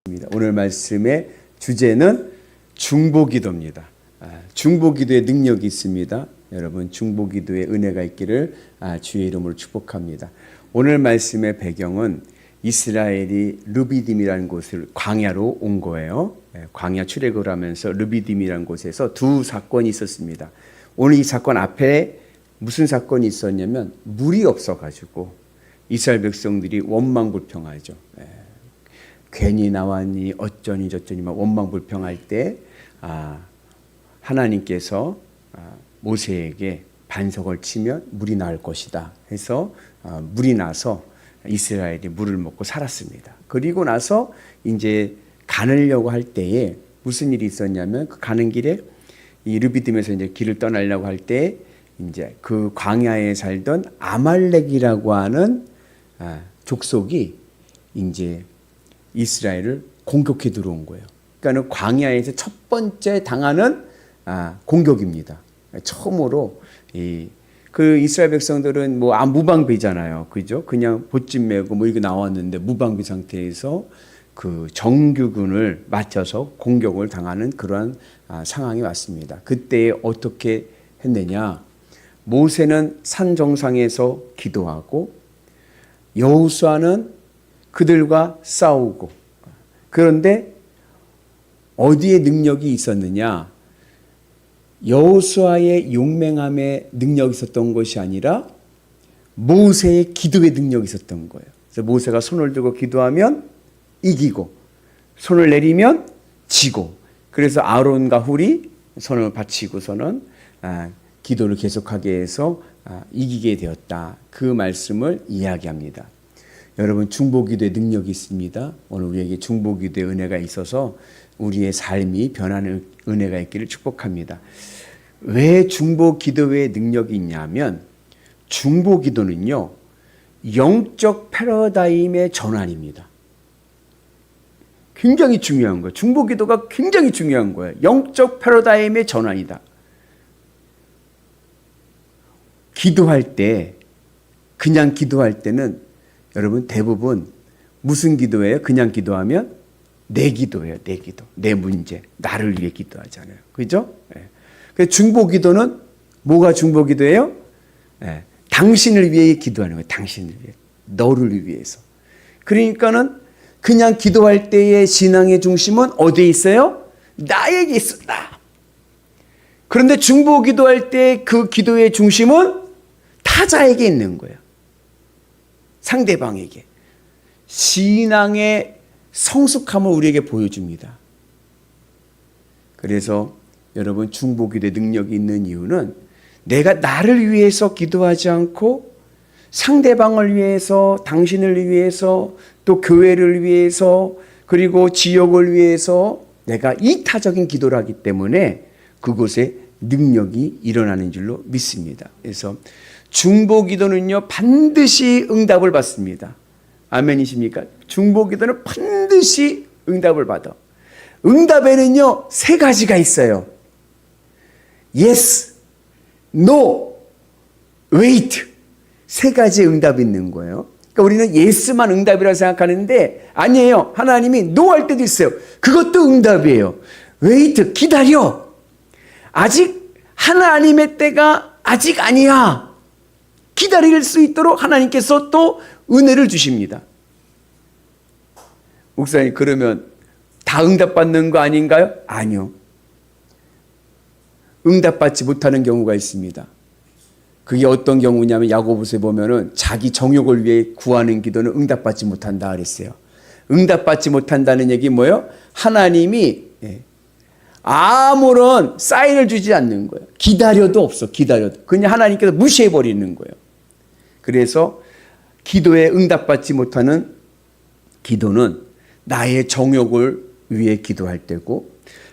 오늘 말씀의 주제는 중보기도입니다. 중보기도의 능력이 있습니다. 여러분 중보기도의 은혜가 있기를 주의 이름으로 축복합니다. 오늘 말씀의 배경은 이스라엘이 르비딤이라는 곳을 광야로 온 거예요. 광야 출애굽을 하면서 르비딤이라는 곳에서 두 사건이 있었습니다. 오늘 이 사건 앞에 무슨 사건이 있었냐면 물이 없어가지고 이스라엘 백성들이 원망불평하죠. 괜히 나왔니 어쩌니 저쩌니 막 원망불평할 때 하나님께서 모세에게 반석을 치면 물이 나올 것이다 해서 물이 나서 이스라엘이 물을 먹고 살았습니다. 그리고 나서 이제 가려고 할 때에 무슨 일이 있었냐면 그 가는 길에 이 르비딤에서 이제 길을 떠나려고 할 때 이제 그 광야에 살던 아말렉이라고 하는 족속이 이제 이스라엘을 공격해 들어온 거예요. 그러니까 광야에서 첫 번째 당하는 공격입니다. 처음으로 그 이스라엘 백성들은 뭐 무방비잖아요, 그죠? 그냥 보찜 메고 뭐 이게 나왔는데 무방비 상태에서 그 정규군을 맞춰서 공격을 당하는 그러한 상황이 왔습니다. 그때 어떻게 했느냐? 모세는 산 정상에서 기도하고 여호수아는 그들과 싸우고, 그런데 어디에 능력이 있었느냐? 여호수아의 용맹함에 능력이 있었던 것이 아니라 모세의 기도의 능력이 있었던 거예요. 그래서 모세가 손을 들고 기도하면 이기고 손을 내리면 지고, 그래서 아론과 훌이 손을 받치고서는 기도를 계속하게 해서 이기게 되었다. 그 말씀을 이야기합니다. 여러분 중보기도의 능력이 있습니다. 오늘 우리에게 중보기도의 은혜가 있어서 우리의 삶이 변하는 은혜가 있기를 축복합니다. 왜 중보기도의 능력이 있냐면 중보기도는요 영적 패러다임의 전환입니다. 굉장히 중요한 거예요. 중보기도가 굉장히 중요한 거예요. 영적 패러다임의 전환이다. 기도할 때, 그냥 기도할 때는 여러분 대부분 무슨 기도예요? 그냥 기도하면 내 기도예요. 내 기도, 내 문제, 나를 위해 기도하잖아요. 그죠? 그래서 중보기도는 뭐가 중보기도예요? 당신을 위해 기도하는 거예요. 당신을 위해, 너를 위해서. 그러니까는 그냥 기도할 때의 신앙의 중심은 어디에 있어요? 나에게 있었다. 그런데 중보기도할 때 그 기도의 중심은 타자에게 있는 거예요. 상대방에게. 신앙의 성숙함을 우리에게 보여줍니다. 그래서 여러분 중보기도의 능력이 있는 이유는 내가 나를 위해서 기도하지 않고 상대방을 위해서, 당신을 위해서, 또 교회를 위해서, 그리고 지역을 위해서 내가 이타적인 기도를 하기 때문에 그곳에 능력이 일어나는 줄로 믿습니다. 그래서 중보기도는요 반드시 응답을 받습니다. 아멘이십니까? 중보기도는 반드시 응답을 받아. 응답에는요 세 가지가 있어요. Yes, No, Wait. 세 가지의 응답이 있는 거예요. 그러니까 우리는 Yes만 응답이라고 생각하는데 아니에요. 하나님이 No 할 때도 있어요. 그것도 응답이에요. Wait, 기다려. 아직 하나님의 때가 아직 아니야. 기다릴 수 있도록 하나님께서 또 은혜를 주십니다. 목사님, 그러면 다 응답받는 거 아닌가요? 아니요. 응답받지 못하는 경우가 있습니다. 그게 어떤 경우냐면 야고보서에 보면은 자기 정욕을 위해 구하는 기도는 응답받지 못한다 그랬어요. 응답받지 못한다는 얘기 뭐예요? 하나님이 아무런 사인을 주지 않는 거예요. 기다려도 없어. 기다려도. 그냥 하나님께서 무시해버리는 거예요. 그래서 기도에 응답받지 못하는 기도는 나의 정욕을 위해 기도할 때고,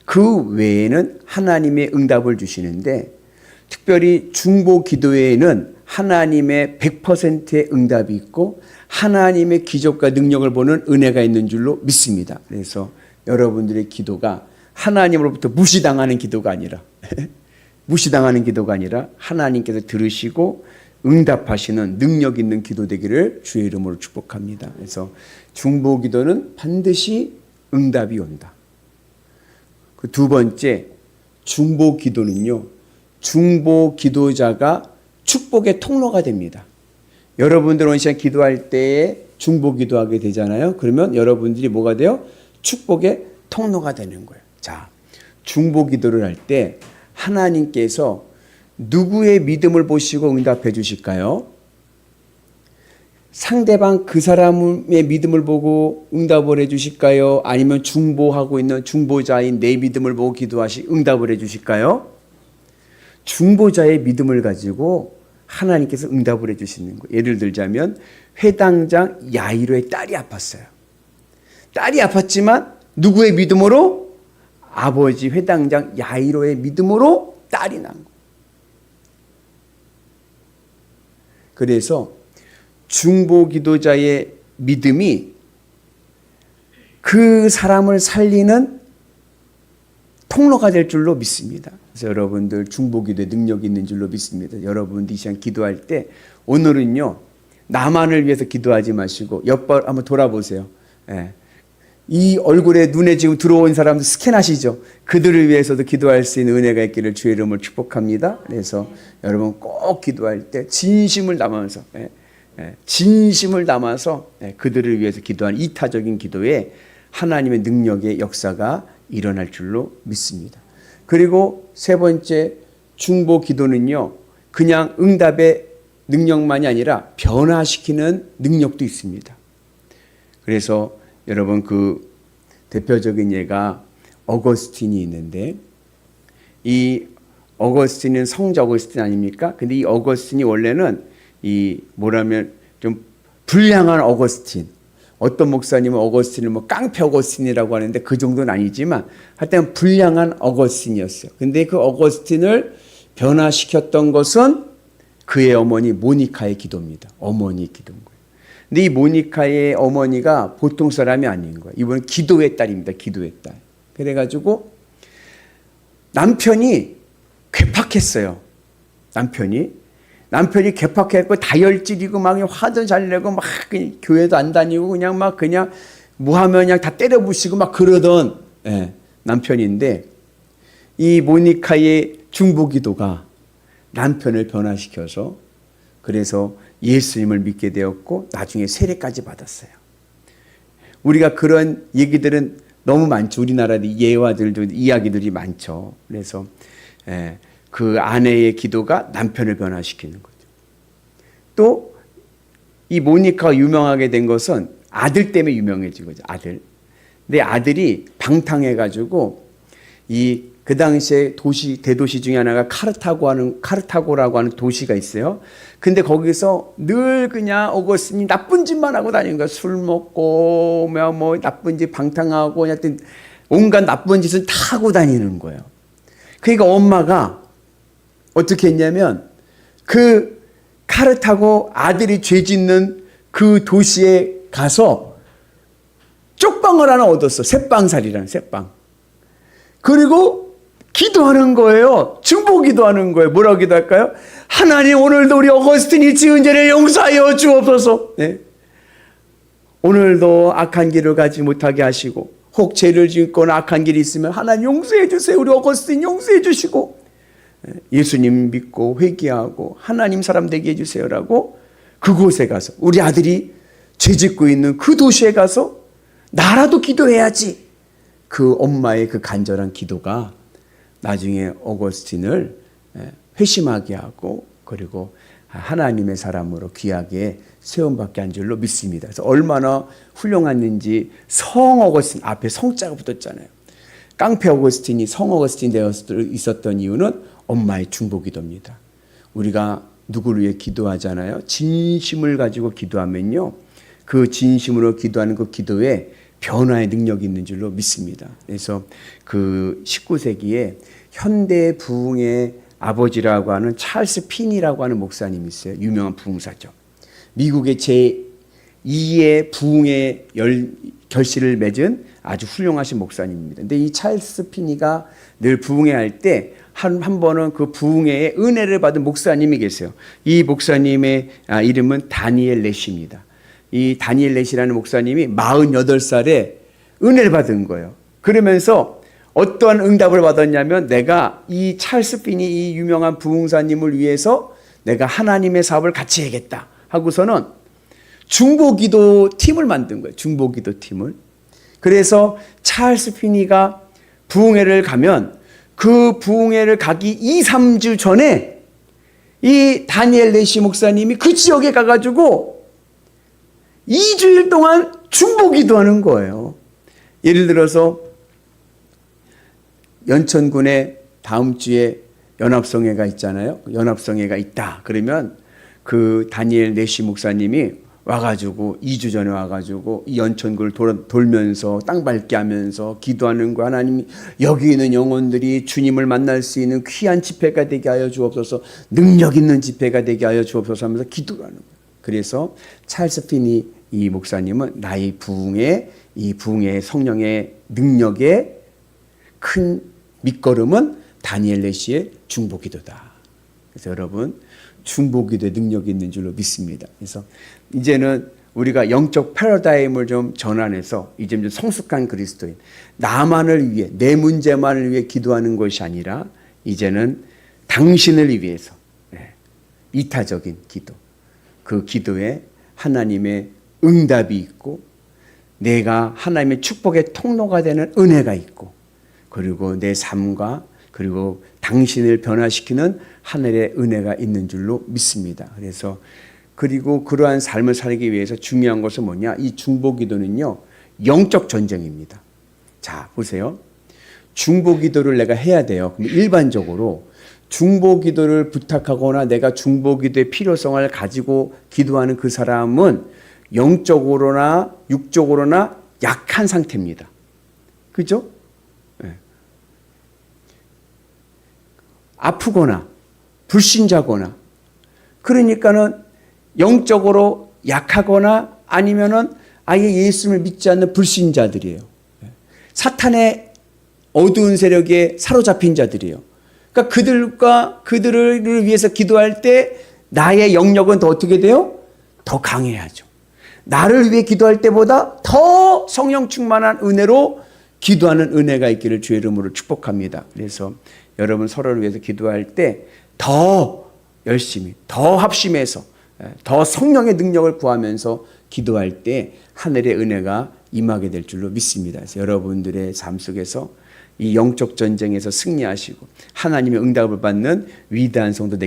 그 외에는 하나님의 응답을 주시는데, 특별히 중보 기도에는 하나님의 100%의 응답이 있고 하나님의 기적과 능력을 보는 은혜가 있는 줄로 믿습니다. 그래서 여러분들의 기도가 하나님으로부터 무시당하는 기도가 아니라 무시당하는 기도가 아니라 하나님께서 들으시고 응답하시는 능력 있는 기도 되기를 주의 이름으로 축복합니다. 그래서 중보 기도는 반드시 응답이 온다. 그 두 번째, 중보 기도는요, 중보 기도자가 축복의 통로가 됩니다. 여러분들 오늘 시간 기도할 때에 중보 기도하게 되잖아요. 그러면 여러분들이 뭐가 돼요? 축복의 통로가 되는 거예요. 자, 중보 기도를 할 때 하나님께서 누구의 믿음을 보시고 응답해 주실까요? 상대방 그 사람의 믿음을 보고 응답을 해 주실까요? 아니면 중보하고 있는 중보자인 내 믿음을 보고 응답을 해 주실까요? 중보자의 믿음을 가지고 하나님께서 응답을 해 주시는 거예요. 예를 들자면 회당장 야이로의 딸이 아팠어요. 딸이 아팠지만 누구의 믿음으로? 아버지 회당장 야이로의 믿음으로 딸이 난 거예요. 그래서 중보 기도자의 믿음이 그 사람을 살리는 통로가 될 줄로 믿습니다. 그래서 여러분들 중보 기도에 능력이 있는 줄로 믿습니다. 여러분들이 이 시간 기도할 때 오늘은요, 나만을 위해서 기도하지 마시고 옆발 한번 돌아보세요. 예. 이 얼굴에 눈에 지금 들어온 사람들 스캔하시죠. 그들을 위해서도 기도할 수 있는 은혜가 있기를 주의 이름으로 축복합니다. 그래서 여러분 꼭 기도할 때 진심을 담아서 진심을 담아서 그들을 위해서 기도하는 이타적인 기도에 하나님의 능력의 역사가 일어날 줄로 믿습니다. 그리고 세 번째, 중보 기도는요, 그냥 응답의 능력만이 아니라 변화시키는 능력도 있습니다. 그래서 여러분 그 대표적인 예가 어거스틴이 있는데, 이 어거스틴은 성자 어거스틴 아닙니까? 근데 이 어거스틴이 원래는 이 뭐라면 좀 불량한 어거스틴, 어떤 목사님은 어거스틴을 뭐 깡패 어거스틴이라고 하는데 그 정도는 아니지만 하여튼 불량한 어거스틴이었어요. 근데 그 어거스틴을 변화시켰던 것은 그의 어머니 모니카의 기도입니다. 어머니의 기도인 거예요. 근데 이 모니카의 어머니가 보통 사람이 아닌 거예요. 이분은 기도의 딸입니다. 기도의 딸. 그래가지고 남편이 괴팍했어요. 남편이 괴팍했고 다혈질이고 막 화도 잘 내고 막 교회도 안 다니고 그냥 뭐 하면 그냥 다 때려 부시고 막 그러던 남편인데, 이 모니카의 중보 기도가 남편을 변화시켜서 그래서 예수님을 믿게 되었고 나중에 세례까지 받았어요. 우리가 그런 얘기들은 너무 많죠. 우리나라에 예화들도 이야기들이 많죠. 그래서 그 아내의 기도가 남편을 변화시키는 거죠. 또 이 모니카가 유명하게 된 것은 아들 때문에 유명해진 거죠. 아들. 근데 아들이 방탕해가지고 그 당시에 대도시 중에 하나가 카르타고라고 하는 도시가 있어요. 근데 거기서 늘 그냥 어거스틴이 나쁜 짓만 하고 다니는 거야. 술 먹고 뭐 나쁜 짓 방탕하고 하여튼 온갖 나쁜 짓을 다 하고 다니는 거예요. 그러니까 엄마가 어떻게 했냐면 그 카르타고 아들이 죄 짓는 그 도시에 가서 쪽방을 하나 얻었어. 새빵살이라는 새빵. 그리고 기도하는 거예요. 중보 기도하는 거예요. 뭐라고 기도할까요? 하나님, 오늘도 우리 어거스틴이 지은 죄를 용서하여 주옵소서. 네. 오늘도 악한 길을 가지 못하게 하시고 혹 죄를 짓거나 악한 길이 있으면 하나님 용서해 주세요. 우리 어거스틴 용서해 주시고 예수님 믿고 회개하고 하나님 사람 되게 해주세요라고 그곳에 가서, 우리 아들이 죄짓고 있는 그 도시에 가서 나라도 기도해야지. 그 엄마의 그 간절한 기도가 나중에 어거스틴을 회심하게 하고 그리고 하나님의 사람으로 귀하게 세움받게 한 줄로 믿습니다. 그래서 얼마나 훌륭했는지, 성 어거스틴 앞에 성자가 붙었잖아요. 깡패 어거스틴이 성 어거스틴 되어 있었던 이유는 엄마의 중보 기도입니다. 우리가 누구를 위해 기도하잖아요. 진심을 가지고 기도하면요, 그 진심으로 기도하는 그 기도에 변화의 능력이 있는 줄로 믿습니다. 그래서 그 19세기에 현대 부흥의 아버지라고 하는 찰스 핀이라고 하는 목사님이 있어요. 유명한 부흥사죠. 미국의 제2의 부흥의 결실을 맺은 아주 훌륭하신 목사님입니다. 근데 이 찰스 핀이가 늘 부흥회 할 때 한 번은 그 부흥회에 은혜를 받은 목사님이 계세요. 이 목사님의 이름은 다니엘 렛입니다. 이 다니엘 렛이라는 목사님이 48살에 은혜를 받은 거예요. 그러면서 어떠한 응답을 받았냐면 내가 이 찰스 피니 이 유명한 부흥사님을 위해서 내가 하나님의 사업을 같이 해야겠다 하고서는 중보기도 팀을 만든 거예요. 중보기도 팀을. 그래서 찰스 피니가 부흥회를 가면 그 부흥회를 가기 2, 3주 전에 이 다니엘 내시 목사님이 그 지역에 가가지고 2주일 동안 중보기도하는 거예요. 예를 들어서 연천군에 다음 주에 연합성회가 있잖아요. 연합성회가 있다. 그러면 그 다니엘 내시 목사님이 와가지고 2주 전에 와가지고 이 연천군을 돌면서 땅 밟게 하면서 기도하는 거. 하나님이 여기 있는 영혼들이 주님을 만날 수 있는 귀한 집회가 되게 하여 주옵소서, 능력 있는 집회가 되게 하여 주옵소서 하면서 기도를 하는 거예요. 그래서 찰스 피니 이 목사님은 나의 부흥의 이 부흥의 성령의 능력의 큰 밑거름은 다니엘 내시의 중보기도다. 그래서 여러분 중보기도의 능력이 있는 줄로 믿습니다. 그래서 이제는 우리가 영적 패러다임을 좀 전환해서 이제 좀 성숙한 그리스도인, 나만을 위해 내 문제만을 위해 기도하는 것이 아니라 이제는 당신을 위해서 이타적인 기도, 그 기도에 하나님의 응답이 있고 내가 하나님의 축복의 통로가 되는 은혜가 있고 그리고 내 삶과 그리고 당신을 변화시키는 하늘의 은혜가 있는 줄로 믿습니다. 그래서 그리고 그러한 삶을 살기 위해서 중요한 것은 뭐냐? 이 중보기도는요, 영적 전쟁입니다. 자, 보세요. 중보기도를 내가 해야 돼요. 그럼 일반적으로 중보기도를 부탁하거나 내가 중보기도의 필요성을 가지고 기도하는 그 사람은 영적으로나 육적으로나 약한 상태입니다. 그죠? 네. 아프거나 불신자거나 그러니까는 영적으로 약하거나 아니면은 아예 예수를 믿지 않는 불신자들이에요. 사탄의 어두운 세력에 사로잡힌 자들이에요. 그러니까 그들을 위해서 기도할 때 나의 영역은 더 어떻게 돼요? 더 강해야죠. 나를 위해 기도할 때보다 더 성령 충만한 은혜로 기도하는 은혜가 있기를 주의 이름으로 축복합니다. 그래서 여러분 서로를 위해서 기도할 때 더 열심히, 더 합심해서, 더 성령의 능력을 구하면서 기도할 때 하늘의 은혜가 임하게 될 줄로 믿습니다. 그래서 여러분들의 삶 속에서 이 영적 전쟁에서 승리하시고 하나님의 응답을 받는 위대한 성도 되게